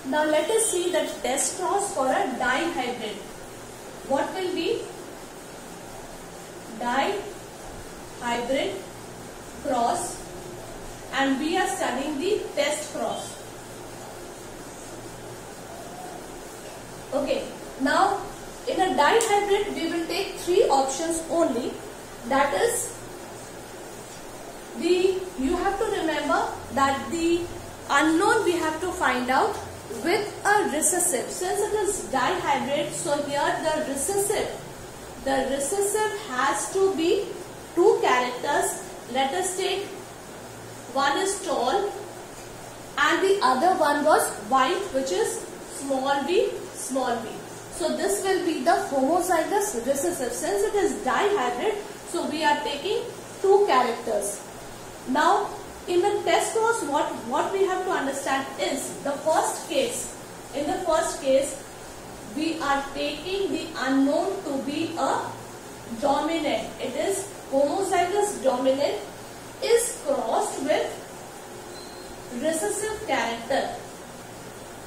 Now let us see the test cross for a dihybrid. What will be dihybrid cross, and we are studying the test cross. Okay, now in a dihybrid we will take three options only. That is, you have to remember that the unknown we have to find out with a recessive. Since it is dihybrid, so here the recessive has to be two characters. Let us take one is tall and the other one was white, which is small v, small v. So this will be the homozygous recessive. Since it is dihybrid, so we are taking two characters. Now in the test cross, what we have to understand is the first case. In the first case, we are taking the unknown to be a dominant. It is homozygous dominant is crossed with recessive character.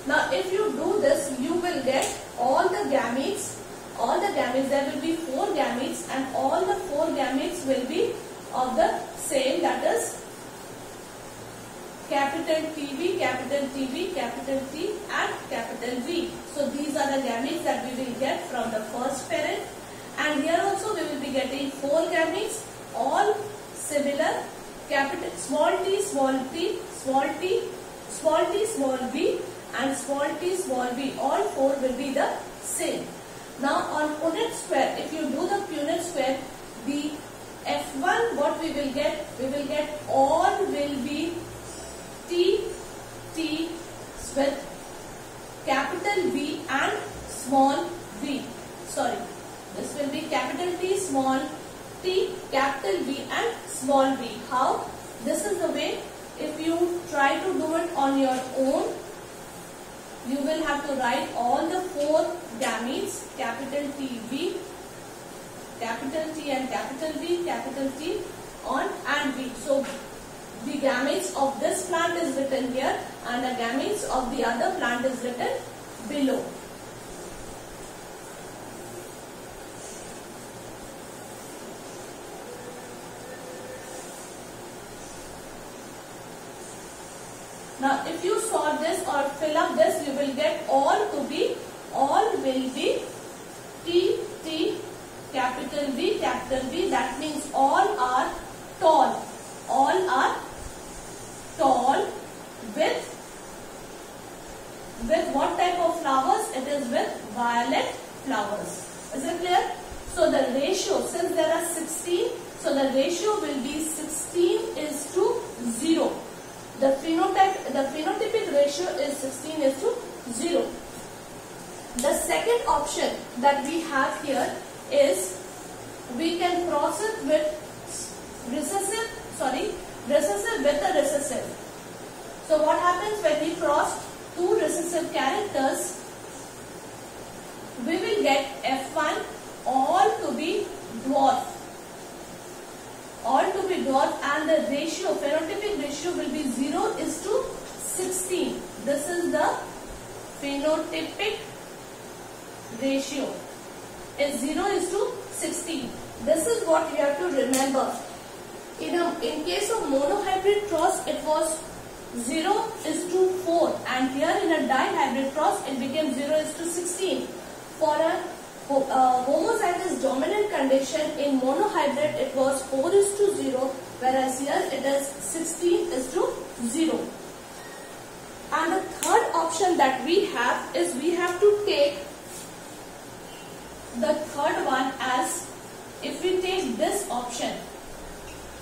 Now if you do this, you will get all the gametes, there will be 4 gametes, and all the 4 gametes will be of the same, that is capital TV, capital TV, capital T and capital V. So these are the gametes that we will get from the first parent, and here also we will be getting 4 gametes, all similar, capital small t, small t, small t, small t, small v and small t, small v. All 4 will be the same. Now on Punnett square, if you do the Punnett square, the F1 what we will get all will be T with capital V and small v. Sorry, this will be capital T, small t, capital V and small v. How? This is the way. If you try to do it on your own, you will have to write all the 4 gametes, capital T, V, capital T and capital V, capital T on and V. So the gametes of this plant is written here and the gametes of the other plant is written below. Now if you solve this or fill up this, you will get all will be T, capital V, capital V. That means all are tall. All are tall with what type of flowers? It is with violet flowers. Is it clear? So the ratio, since there are 16, so the ratio will be 16:0. The phenotypic ratio is 16:0. The second option that we have here is we can cross it with recessive with a recessive. So what happens when we cross 2 recessive characters? We will get F1 all to be dwarf. All to be dwarf, and the ratio, phenotypic ratio will be 0:16. This is the phenotypic ratio is 0:16. This is what you have to remember. In case of monohybrid cross, it was 0:4, and here in a dihybrid cross, it became 0:16. For a homozygous dominant condition in monohybrid, it was 4:0, whereas here it is 16:0. And the third option that we have is we have to take the third one as, if we take this option,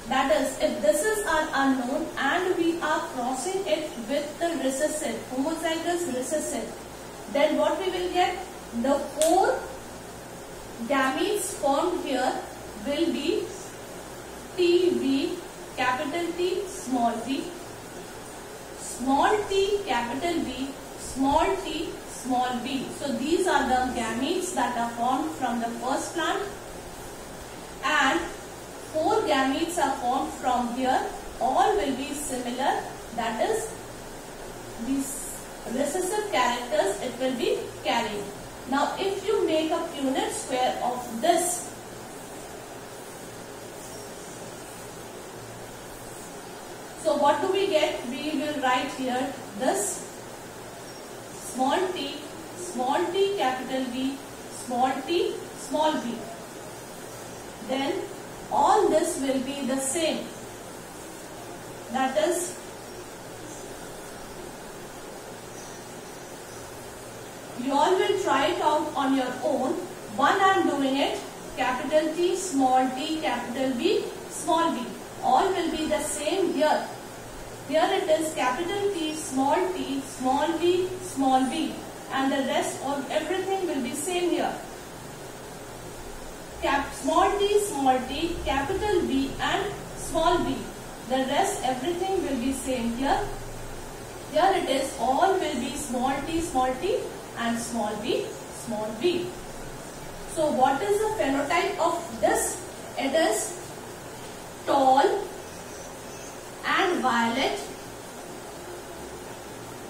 that is, if this is an unknown and we are crossing it with the recessive, homozygous recessive, then what we will get? The 4 gametes formed here will be TV, capital T, small v, small t, capital V, small t, small v. So these are the gametes that are formed from the first plant, and 4 gametes are formed from here. All will be similar, that is the recessive characters it will be carrying. Now if you make a Punnett square of this, so what do we get? We will write here this small t, capital V, small t, small v. Then all this will be the same. That is, you all will try it out on your own. One I am doing it, capital T, capital V, small v. All will be the same here. Here it is capital T, small v, small v. And the rest of everything will be same here. Small t, capital V and small v. The rest everything will be same here. Here it is all will be small t and small v. So what is the phenotype of this? It is tall and violet.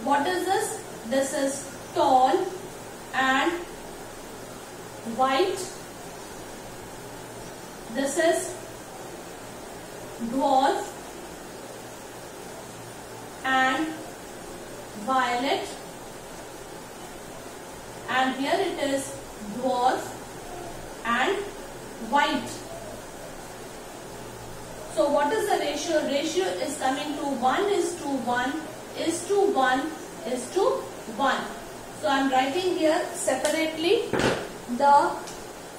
What is this? This is tall and white. This is dwarf and violet, and here it is dwarf and white. So what is the ratio? Ratio is coming to 1:1:1:1. So I am writing here separately the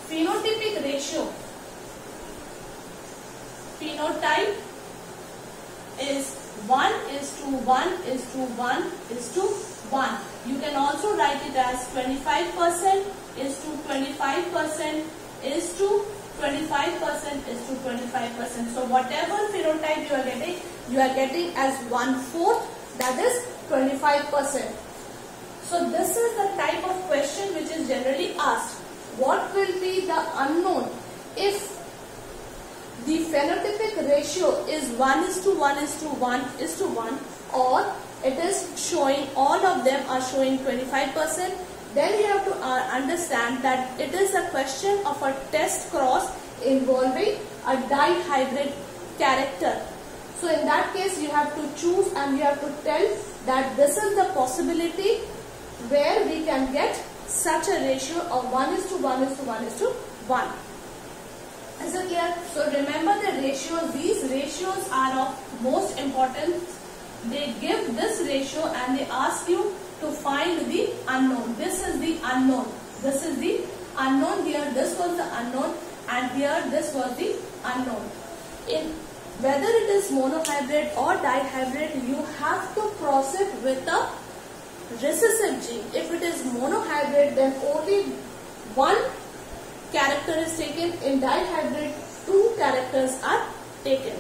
phenotypic ratio. Phenotype is 1:1:1:1. You can also write it as 25% is to 25% is to 25% is to 25%. So whatever phenotype you are getting as 1/4, that is 25%. So this is the type of question which is generally asked. What will be the unknown if the phenotypic ratio is 1:1:1:1, or it is showing all of them are showing 25%? Then you have to understand that it is a question of a test cross involving a dihybrid character. So in that case you have to choose and you have to tell that this is the possibility where we can get such a ratio of 1:1:1:1. Is it clear? So remember the ratios. These ratios are of most importance. They give this ratio and they ask you to find the unknown. This is the unknown. This is the unknown. Here this was the unknown and here this was the unknown. In whether it is monohybrid or dihybrid, you have to cross it with a recessive gene. If it is monohybrid, then only one character is taken. In dihybrid, 2 characters are taken.